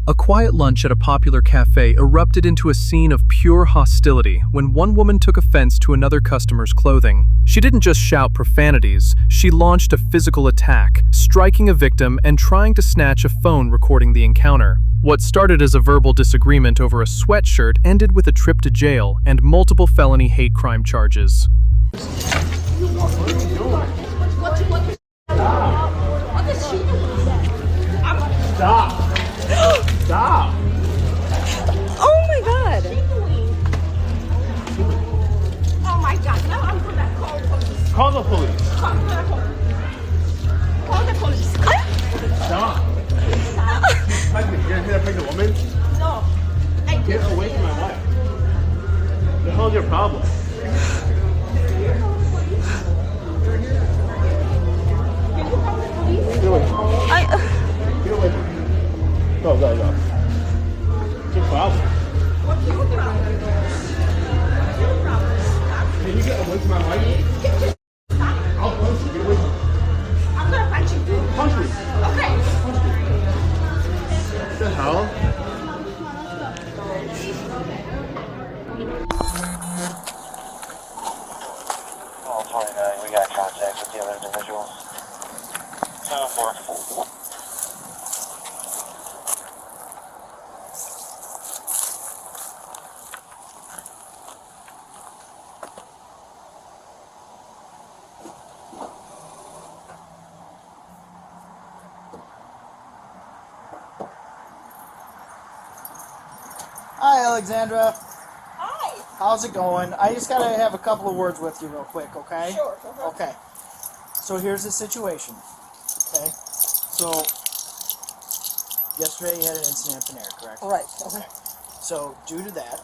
A quiet lunch at a popular cafe erupted into a scene of pure hostility when one woman took offense to another customer's clothing. She didn't just shout profanities, she launched a physical attack, striking a victim and trying to snatch a phone recording the encounter. What started as a verbal disagreement over a sweatshirt ended with a trip to jail and multiple felony hate crime charges. Stop! Stop! Oh my god! Oh my god, now I'm gonna call police. Call the police. Call the police. Call the police. Stop! Touch me. You're gonna hit a pregnant woman? No. I Get away from my wife. What the hell is your problem? Get away. Get away from me. Go. What's your problem? What's your problem? What's your problem? Can you get away from my wife? I'll punch you. Get away from me. I'm gonna punch you too. Punch me. Okay. What the hell? All 29, we got contact with the other individuals. 7-4. Hi, Alexandra. Hi. How's it going? I just gotta have a couple of words with you real quick, okay? Sure. Okay. So here's the situation. Okay. So yesterday you had an incident in Panera, correct? Right. Okay. So due to that,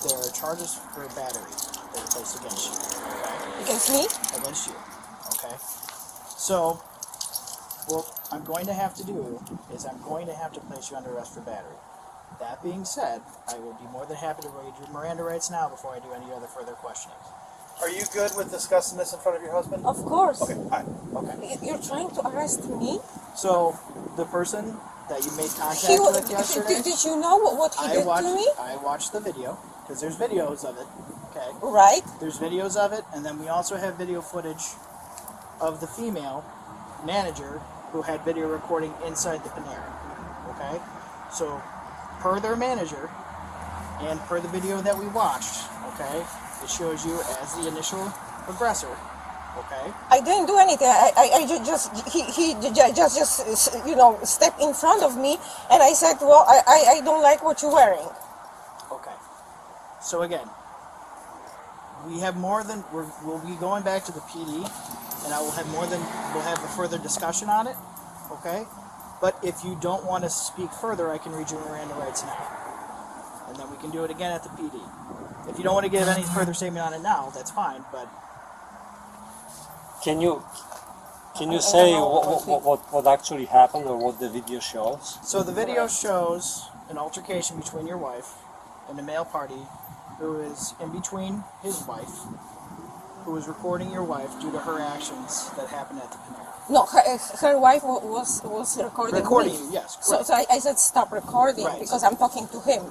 there are charges for battery that are placed against you. Okay? Against me? Against you. Okay. So what I'm going to have to do is I'm going to have to place you under arrest for battery. That being said, I will be more than happy to read your Miranda rights now before I do any other further questioning. Are you good with discussing this in front of your husband? Of course. Okay, fine. Okay. You're trying to arrest me? So, the person that you made contact He with yesterday, did you know what he did to me? I watched the video, because there's videos of it, okay? Right. There's videos of it, and then we also have video footage of the female manager who had video recording inside the Panera, okay? So, per their manager, and per the video that we watched, okay, it shows you as the initial aggressor, okay? I didn't do anything. I he just you know, stepped in front of me, and I said, well, I don't like what you're wearing. Okay. So again, we have more than, we'll be going back to the PD, and we'll have a further discussion on it, okay? But if you don't want to speak further, I can read you Miranda rights now. And then we can do it again at the PD. If you don't want to give any further statement on it now, that's fine, but... Can you say what actually happened or what the video shows? So the video shows an altercation between your wife and a male party who is in between his wife, who is recording your wife due to her actions that happened at the Panera. No, her wife was recording me. You, yes. So I said stop recording, right, because I'm talking to him.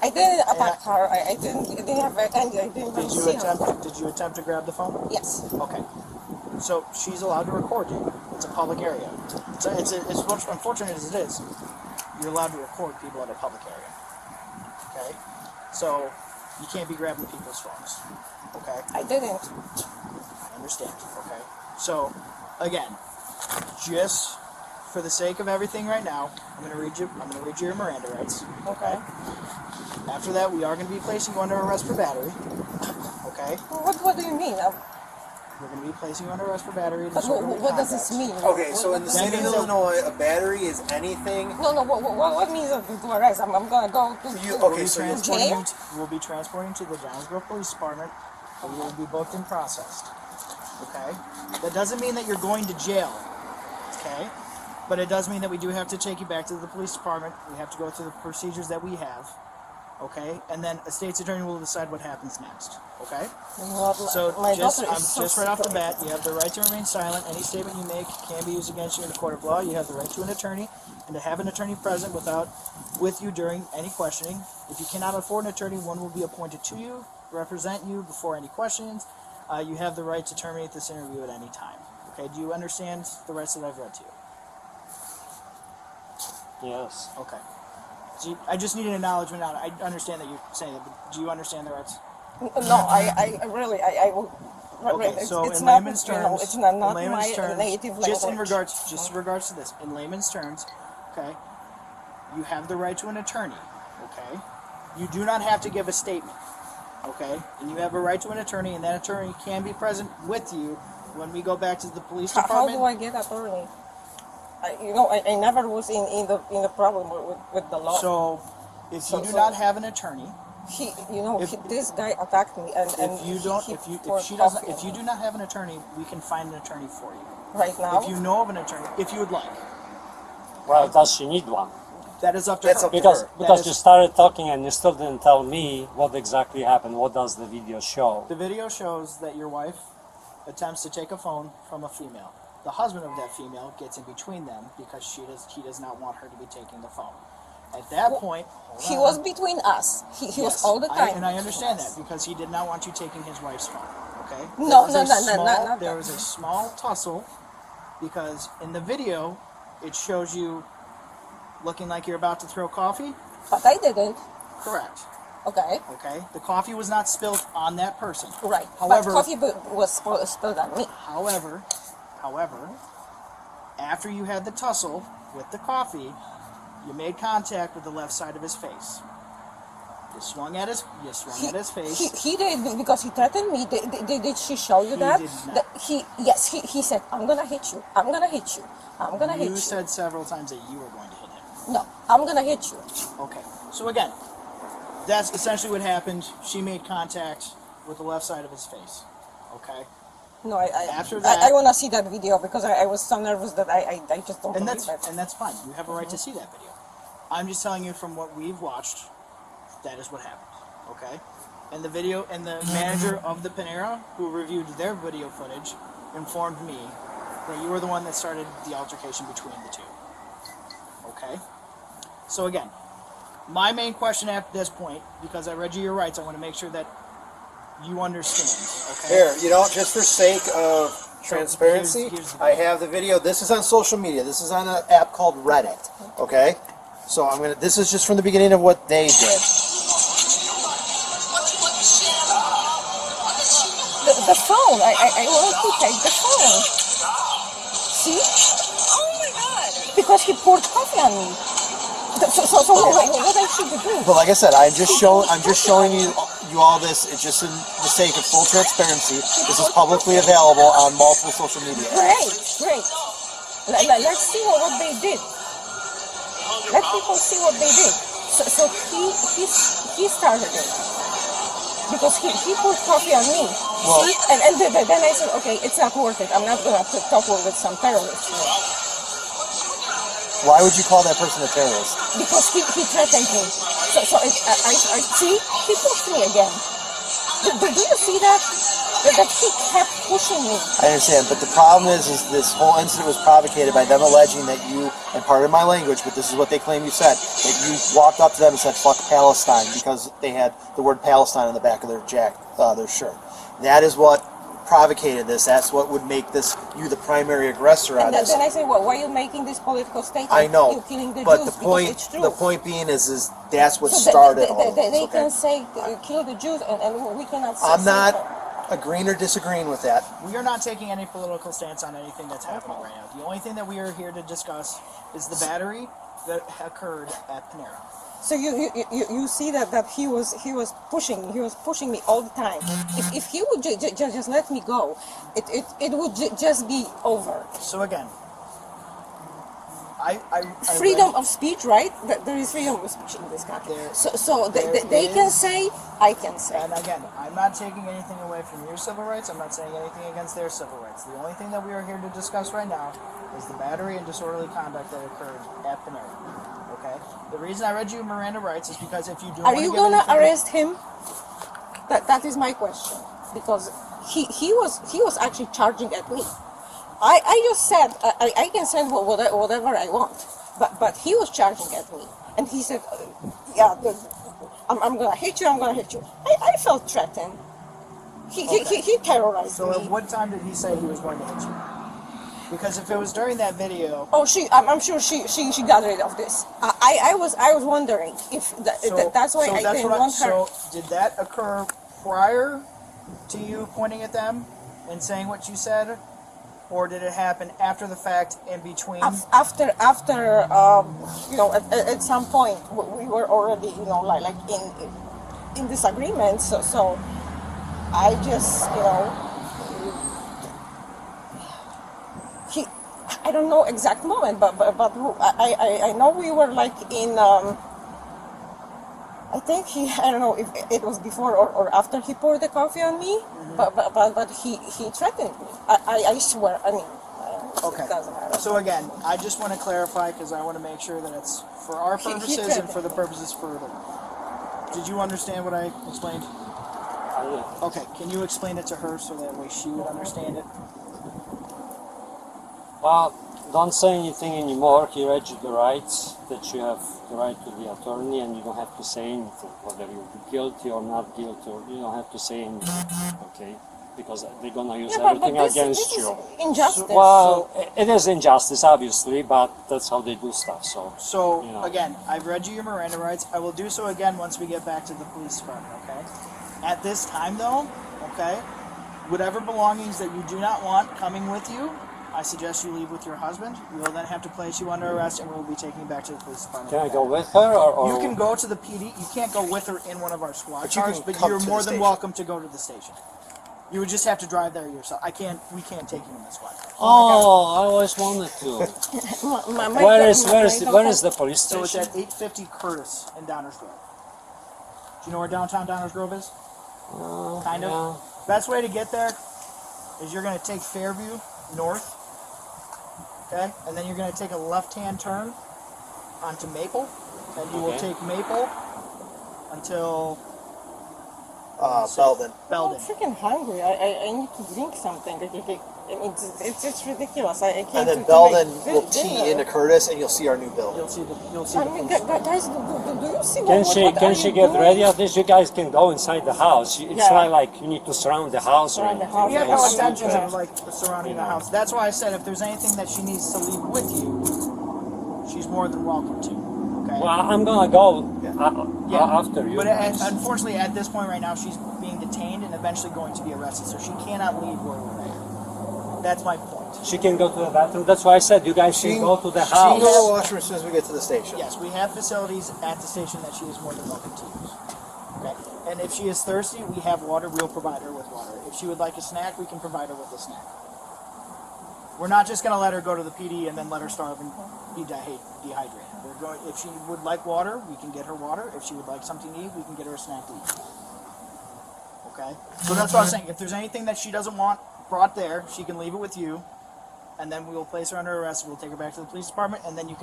I didn't attack her. I didn't have any. I didn't see her. Did you attempt to grab the phone? Yes. Okay. So she's allowed to record you. It's a public area. So it's unfortunate as it is, you're allowed to record people at a public area. Okay. So you can't be grabbing people's phones. Okay. I didn't. I understand. Okay. So again, just for the sake of everything right now, I'm going to read you your Miranda rights. Okay. After that, we are going to be placing you under arrest for battery. Okay. What do you mean? We're going to be placing you under arrest for battery. But what does this mean? Okay, so in the state of Illinois, a battery is anything. No. What means to arrest? I'm gonna go to You, okay, so you're jail. We'll be transporting to the Jonesboro Police Department, and you will be booked and processed. Okay. That doesn't mean that you're going to jail. Okay. But it does mean that we do have to take you back to the police department. We have to go through the procedures that we have. Okay, and then a state's attorney will decide what happens next. Okay. Well, So my just, daughter is so just right off the sick. bat, you have the right to remain silent. Any statement you make can be used against you in a court of law. You have the right to an attorney and to have an attorney present with you during any questioning. If you cannot afford an attorney, one will be appointed to you, represent you before any questions. You have the right to terminate this interview at any time. Okay, do you understand the rights that I've read to you? Yes. Okay. So I just need an acknowledgement on it. I understand that you're saying it, but do you understand the rights? No, I really, I will. Okay, it's, so it's in not, layman's you know, terms, it's not in my layman's terms, native language. just in regards to this, in layman's terms, okay, you have the right to an attorney, okay? You do not have to give a statement, okay? And you have a right to an attorney, and that attorney can be present with you when we go back to the police How department. do I get attorney? I never was in the problem with the law. So, if you do not have an attorney, This guy attacked me, and if you don't, he if you poured if she doesn't, coffee if you on do me. not have an attorney, we can find an attorney for you. Right now, If you know of an attorney, if you would like, Well, does she need one? that is up to That's her. up to Because her. because is- you started talking and you still didn't tell me what exactly happened. What does the video show? The video shows that your wife attempts to take a phone from a female. The husband of that female gets in between them because he does not want her to be taking the phone. At that point, hold he on. was between us. He was Yes, all the time. and I between understand us. that because he did not want you taking his wife's phone. Okay. No, There was no, not There that. was a small tussle because in the video it shows you looking like you're about to throw coffee. But I didn't. Correct. Okay, Okay. The coffee was not spilled on that person. right. However, but coffee was spilled on me. However, after you had the tussle with the coffee, you made contact with the left side of his face. You swung at his face. He did because he threatened me. Did she show you He that? did not. He said, I'm gonna hit you. I'm gonna hit you. I'm gonna hit You you. said several times that you were going to hit him. No, I'm gonna hit you. Okay. So again, that's essentially what happened. She made contact with the left side of his face. Okay. No, After that- I wanna see that video because I was so nervous that I just don't And believe that's it. and that's fine. You have a right to see that video. I'm just telling you from what we've watched, that is what happened. Okay? And the video and the manager of the Panera who reviewed their video footage informed me that you were the one that started the altercation between the two. Okay? So again, my main question at this point, because I read you your rights, I want to make sure that you understand. Okay? Here, just for sake of transparency, here's the I have the video. This is on social media. This is on an app called Reddit. Okay? So this is just from the beginning of what they did. The phone. I want to take the phone. See? Oh my god! Because he poured coffee on me. So what I should do? But like I said, I'm just showing you all this. It's just in the sake of full transparency. This is publicly available on multiple social media apps. Great. Let's see what they did. Let people see what they did. So he started it. Because he poured coffee on me. Well- See? And then I said, okay, it's not worth it. I'm not going to talk with some terrorists. Why would you call that person a terrorist? Because he threatened me. So I see, he pushed me again. Do you see that? That he kept pushing me. I understand, but the problem is this whole incident was provocated by them alleging that you, and pardon my language, but this is what they claim you said, that you walked up to them and said, fuck Palestine, because they had the word Palestine on the back of their their shirt. That is what provocated this. That's what would make you the primary aggressor on And this. then I say, well, why are you making this political statement? I know, You're killing the but Jews the because point it's true. the point being is that's what So started all they this. can Okay? say kill the Jews, and we cannot say I'm not so. agreeing or disagreeing with that. We are not taking any political stance on anything that's happening right now. The only thing that we are here to discuss is the battery that occurred at Panera. So you see that he was pushing me all the time. If he would just let me go, it would just be over. So again, I Freedom of speech, right? There is freedom of speech in this country. There- So there they can is- say, I can say. And again, I'm not taking anything away from your civil rights. I'm not saying anything against their civil rights. The only thing that we are here to discuss right now is the battery and disorderly conduct that occurred at Panera. Okay? The reason I read you Miranda rights is because if you do Are want you to give gonna anything- arrest him? That is my question, because he was actually charging at me. I just said I can send whatever I want, but he was charging at me, and he said, yeah, I'm gonna hit you. I'm gonna hit you. I felt threatened. He terrorized So me. at what time did he say he was going to hit you? Because if it was during that video, Oh, I'm sure she got rid of this. I was wondering if that's why I didn't want her. So did that occur prior to you pointing at them and saying what you said, or did it happen after the fact in between? After you know, at some point we were already, you know, like in disagreement. So I just, you know, I don't know exact moment, but I know we were like in. I think I don't know if it was before or after he poured the coffee on me, but he threatened me. I swear. I mean, Okay. it doesn't matter. So again, I just want to clarify because I want to make sure that it's for our He purposes and for the threatened. purposes further. Did you understand what I explained? Okay. Can you explain it to her so that way she would understand it? Well, don't say anything anymore. He read you the rights, that you have the right to the attorney, and you don't have to say anything, whether you're guilty or not guilty, or you don't have to say anything, okay? Because they're gonna use Yeah, but everything this against is you. injustice. Well, it is injustice, obviously, but that's how they do stuff. So You know. again, I've read you your Miranda rights. I will do so again once we get back to the police department. Okay. At this time, though, okay, whatever belongings that you do not want coming with you, I suggest you leave with your husband. We will then have to place you under arrest, and we will be taking you back to the police department. Can I go with her, or You can go to the PD. You can't go with her in one of our squad But you cars, can but come you're to the more than station. welcome to go to the station. You would just have to drive there yourself. We can't take you in the squad car. Oh, I always wanted to. Where is the police So it's station? at 850 Curtis in Downers Grove. Do you know where downtown Downers Grove is? Kind of. Yeah. Best way to get there is you're going to take Fairview north, okay, and then you're going to take a left-hand turn onto Maple, and you will Okay. take Maple until Belden. I'm Belden. freaking hungry. I need to drink something. I mean, it's just ridiculous. I can't. And then to Belden make will dinner. tee into Curtis, and you'll see our new building. You'll see the I mean, police. guys, do you see Can what she are you get doing? ready at this? You guys can go inside the house. It's Yeah. not like you need to surround the house or Surround the anything. house. We have Yeah. no Yeah. intentions of like surrounding the house. That's why I said if there's anything that she needs to leave with you, she's more than welcome to. Okay. Well, I'm gonna go Yeah. after you. But guys. unfortunately, at this point right now, she's being detained and eventually going to be arrested, so she cannot leave where we're at. That's my point. She can go to the bathroom. That's why I said you guys can go to the She can go to the house. washroom as soon as we get to the station. Yes, we have facilities at the station that she is more than welcome to use. Okay. And if she is thirsty, we have water. We'll provide her with water. If she would like a snack, we can provide her with a snack. We're not just going to let her go to the PD and then let her starve and be dehydrated. We're going. If she would like water, we can get her water. If she would like something to eat, we can get her a snack to eat. Okay. So that's what I'm saying. If there's anything that she doesn't want brought there, she can leave it with you, and then we will place her under arrest. We'll take her back to the police department, and then you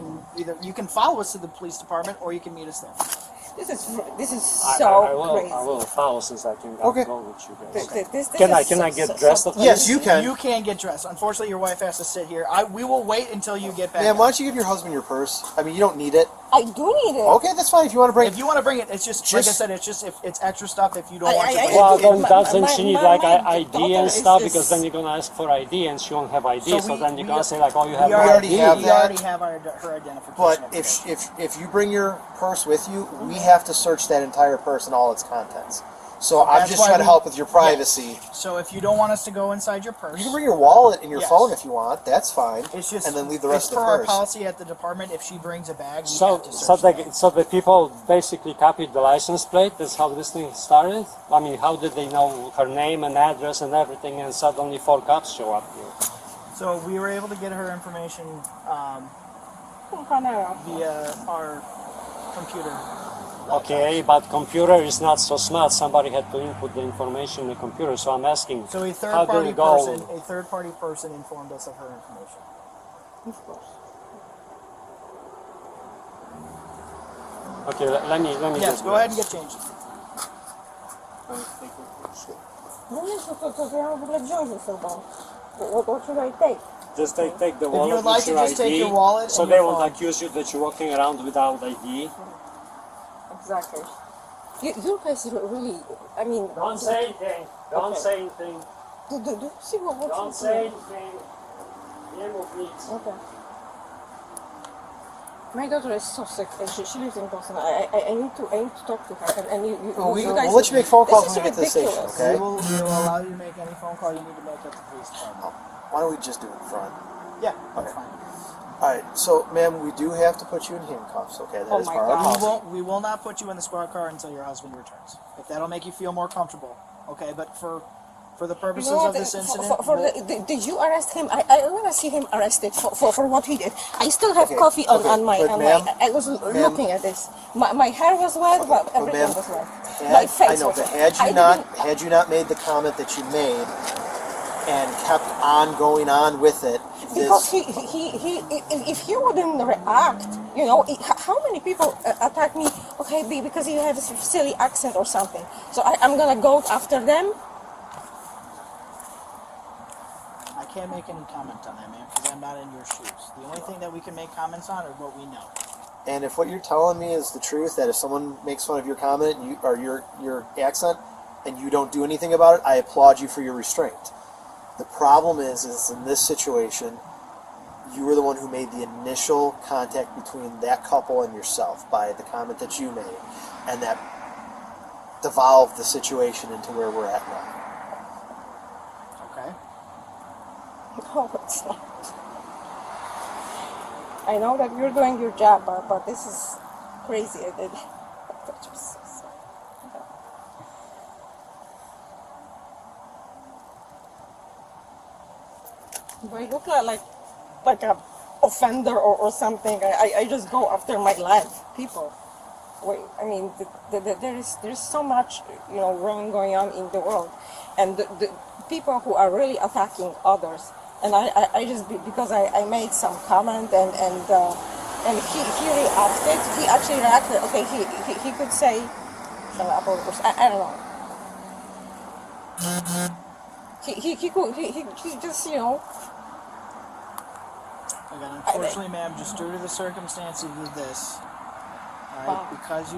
can follow us to the police department, or you can meet us there. This is I so crazy. will follow since I can Okay. go with you guys. This Can I is get so- dressed? so- up? Yes, you can. You can get dressed. Unfortunately, your wife has to sit here. We will wait until you get back. Man, why don't you give your husband your purse? I mean, you don't need it. I do need it. Okay, that's fine if you want to bring If you want to bring it, it's just like I said. It's just if it's extra stuff. If you don't want to bring Well, it. then my- doesn't my- she need my- like my ID daughter and is- stuff? is- Because then you're gonna ask for ID and she won't have ID. So, we- then you're we- gonna say like, oh, you have we no already ID. have We that. already have her identification. But information. if you bring your purse with you, we have to search that entire purse and all its contents. So I'm That's just why trying to we- help with your privacy. So if you don't want us to go inside your purse, You can bring your wallet and your Yes. phone if you want. That's fine. it's just and then leave the rest it's of the per our purse. policy at the department. If she brings a bag, we So, have to search the people basically copied the license plate. That's how this thing started. I mean, how did they know her name and address and everything? And suddenly 4 cops show up here. So we were able to get her information Panera. via our computer. Okay, but computer is not so smart. Somebody had to input the information in the computer. So I'm asking, So a how did third-party it go? person informed us of her information. Of course. Okay, let me Yes, just go ahead and get changed. No nie, to ja mam w ogóle wziąć ze sobą. What should I take? Just take the wallet you would like with to your just take ID, your wallet so and they your won't phone. accuse you that you're walking around without ID. Exactly. Your case is really, I mean... Don't say anything. Don't Okay. say anything. Do you see what Don't what's say anything. Nie mów nic. Okay. My daughter is so sick, and she lives in Boston. I need to talk to her, and you We'll guys, let you make phone calls this when we is get to the station, ridiculous. okay? We will allow you to make any phone call you need to make at the police department. Why don't we just do it in front? Yeah, that's Okay. fine. All right, so, ma'am, we do have to put you in handcuffs, okay? That Oh is my part of God. our policy. We will not put you in the squad car until your husband returns. If that'll make you feel more comfortable, okay? But for the purposes No, of this incident, did you arrest him? I want to see him arrested for what he did. I still have Okay, coffee on, okay, on my but on ma'am, my. I was looking at this. My hair was wet, but everything ma'am, was wet. My face I know, was but wet. had you not made the comment that you made and kept on going on with it, Because if he wouldn't react, you know, how many people attack me? Okay, because you have a silly accent or something. So I'm gonna go after them. I can't make any comment on that, man, because I'm not in your shoes. The only thing that we can make comments on are what we know. and if what you're telling me is the truth, that if someone makes fun of your comment or your accent and you don't do anything about it, I applaud you for your restraint. The problem is in this situation, you were the one who made the initial contact between that couple and yourself by the comment that you made, and that devolved the situation into where we're at now. Okay? No, it's not. I know that you're doing your job, but this is crazy. Do I look like a offender or something? I just go after my life, people. Wait, I mean, there's so much, you know, wrong going on in the world, and the people who are really attacking others. And I just because I made some comment and he reacted. He actually reacted. Okay, he could say, shut up, or I don't know. He just, you know. Again, unfortunately, ma'am, just due to the circumstances of this, all right, because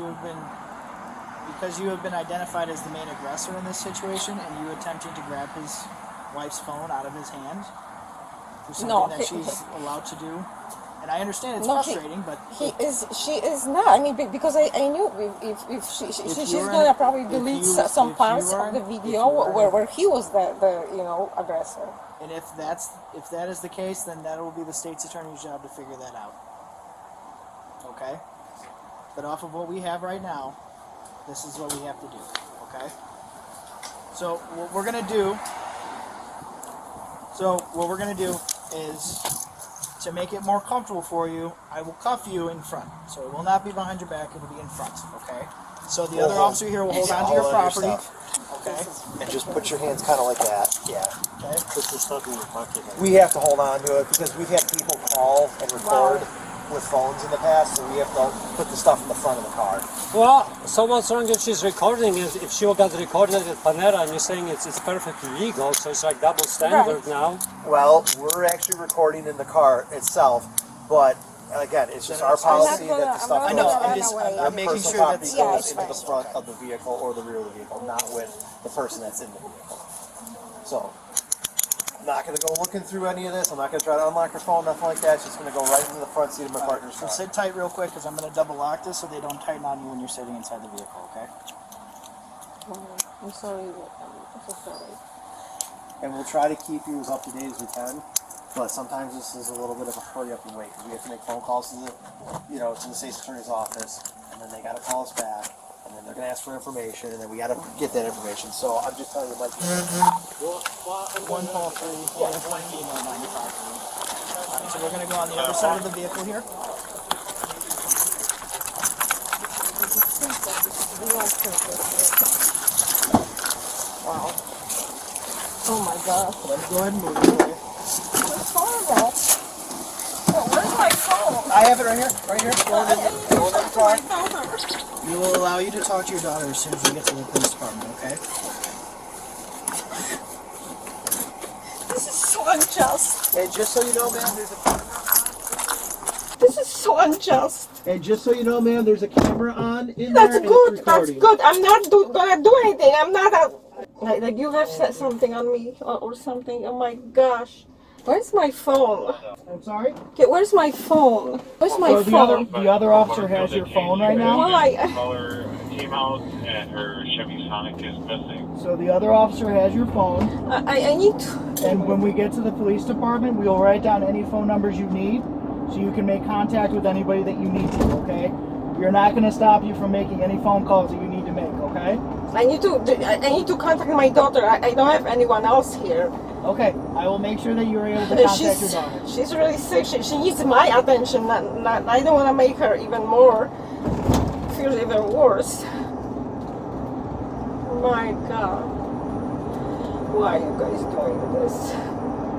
you have been identified as the main aggressor in this situation, and you attempting to grab his wife's phone out of his hand for something that she's allowed to do. And I understand it's frustrating, but she is not. I mean, because I knew if she's gonna probably delete some parts of the video where he was the you know, aggressor. And if that is the case, then that will be the state's attorney's job to figure that out. Okay? But off of what we have right now, this is what we have to do. Okay? So what we're gonna do is, to make it more comfortable for you, I will cuff you in front. So it will not be behind your back, it will be in front, okay? So the other officer here will hold on to your property. Okay. And just put your hands kind of like that. Yeah. Okay. Put the stuff in your pocket. We have to hold on to it because we've had people call and record with phones in the past, so we have to put the stuff in the front of the car. Well, so what's wrong if she's recording? If she got recorded at Panera and you're saying it's perfectly legal, so it's like double standard now. Well, we're actually recording in the car itself, but again, it's just our policy that the stuff I know, goes I'm making sure that that's goes into the front of the vehicle or the rear of the vehicle, not with the person that's in the vehicle. So, I'm not going to go looking through any of this. I'm not going to try to unlock her phone, nothing like that. It's just going to go right into the front seat of my partner's So car. sit tight real quick, because I'm going to double lock this so they don't tighten on you when you're sitting inside the vehicle, okay? I'm sorry. I'm so sorry. And we'll try to keep you as up to date as we can. But sometimes this is a little bit of a hurry up and wait, because we have to make phone calls to the state's attorney's office, and then they got to call us back, and then they're going to ask for information, and then we got to get that information. So I'm just telling you, Mike. 1 call 3, yeah, 1 female 95. Alright, so we're going to go on the other side of the vehicle here. Wow. Oh my God. Let me go ahead and move it for you. It's horrible. Where's my phone? I have it right here, right here. Go ahead. car? We will allow you to talk to your daughter as soon as we get to the police department, okay? This is so unjust. And just so you know, ma'am, This is so unjust. there's a camera on in That's there. and good. it's That's recording. good. I'm not gonna do anything. I'm not like you have said something on me or something. Oh my gosh. Where's my phone? I'm sorry? Okay, where's my phone? Where's my So phone? the other officer has your phone right now? Why? Caller came out and her Chevy Sonic is missing. So the other officer has your phone, I need to. and when we get to the police department, we will write down any phone numbers you need, so you can make contact with anybody that you need to, okay? We're not going to stop you from making any phone calls that you need to make, okay? I need to contact my daughter. I don't have anyone else here. Okay, I will make sure that you're able to contact your daughter. She's really sick. She needs my attention. I don't want to make her even more feel even worse. My God, why are you guys doing this?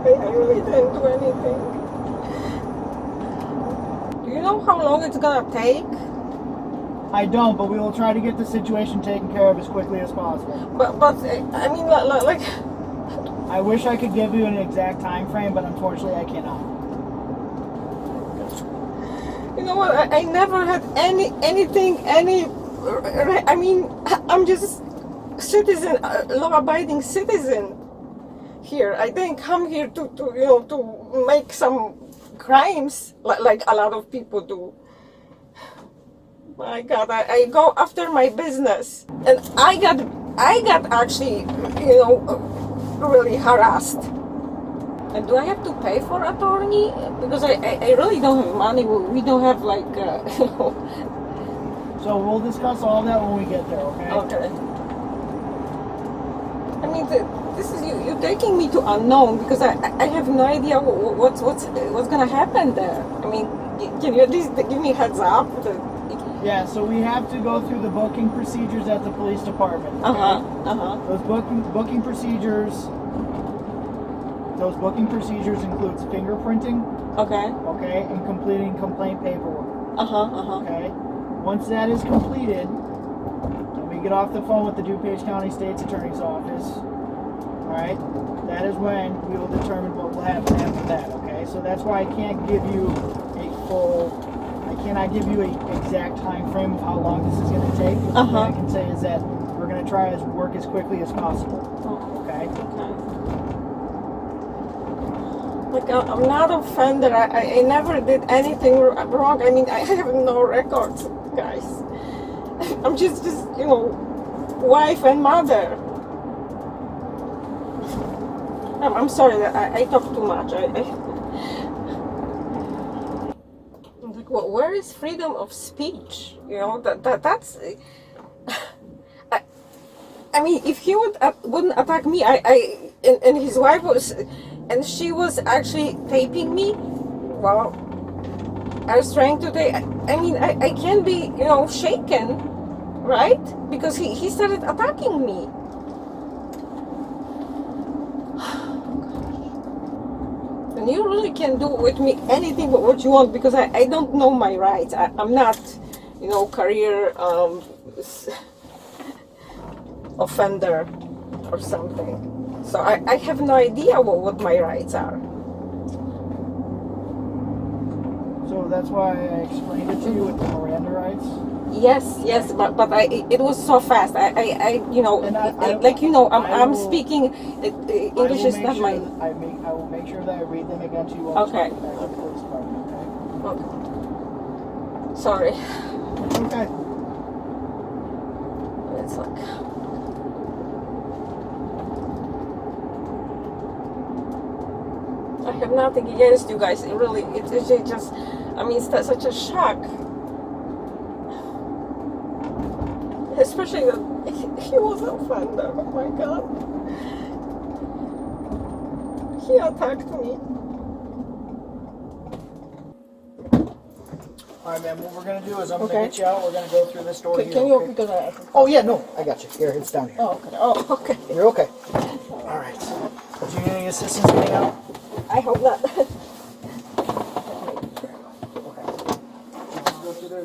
I really didn't do anything. Do you know how long it's gonna take? I don't, but we will try to get the situation taken care of as quickly as possible. But I mean, like. I wish I could give you an exact time frame, but unfortunately I cannot. You know what? I never had anything. I mean, I'm just citizen, law-abiding citizen here. I didn't come here to make some crimes like a lot of people do. My God, I go after my business, and I got actually, really harassed. And do I have to pay for attorney? Because I really don't have money. We don't have like, So we'll discuss all that when we get there, okay? Okay. I mean, this is you taking me to unknown because I have no idea what's gonna happen there. I mean, can you at least give me a heads up? Yeah, so we have to go through the booking procedures at the police department. Okay? Those booking procedures includes fingerprinting, okay, and completing complaint paperwork. Okay. Once that is completed, and we get off the phone with the DuPage County State's Attorney's Office, all right, that is when we will determine what will happen after that, okay? So that's why I can't give you I cannot give you an exact time frame of how long this is going to take. But what I can say is that we're going to try to work as quickly as possible. Okay? Like, I'm not a offender. I never did anything wrong. I mean, I have no records, guys. I'm just wife and mother. I'm sorry that I talk too much. Well, where is freedom of speech? That's. I mean, if he wouldn't attack me, and his wife was, and she was actually taping me. Well, I was trying to take. I mean, I can't be, shaken, right? Because he started attacking me. And you really can do with me anything but what you want because I don't know my rights. I'm not, career offender or something. So I have no idea what my rights are. So that's why I explained it to you with the Miranda rights. Yes, but it was so fast. I'm speaking. English is not my. I will make sure that I read them again to you. Okay. Okay. Sorry. Okay. It's like. I have nothing against you guys. It's just. I mean, it's such a shock. Especially that he was an offender. Oh my God. He attacked me. Alright, man, what we're going to do is I'm going to get you out. We're going to go through this door here. Can you open because Oh, yeah, no. I got you. Here, it's down here. Oh, okay. Oh, okay. You're okay. Alright. Do you need any assistance getting out? I hope not. Okay. Just go through there.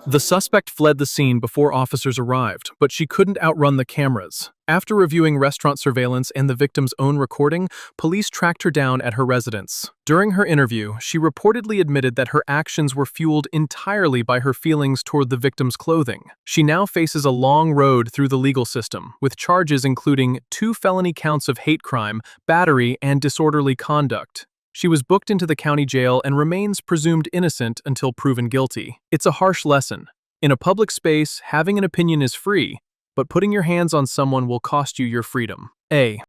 The suspect fled the scene before officers arrived, but she couldn't outrun the cameras. After reviewing restaurant surveillance and the victim's own recording, police tracked her down at her residence. During her interview, she reportedly admitted that her actions were fueled entirely by her feelings toward the victim's clothing. She now faces a long road through the legal system, with charges including 2 felony counts of hate crime, battery, and disorderly conduct. She was booked into the county jail and remains presumed innocent until proven guilty. It's a harsh lesson. In a public space, having an opinion is free, but putting your hands on someone will cost you your freedom. A.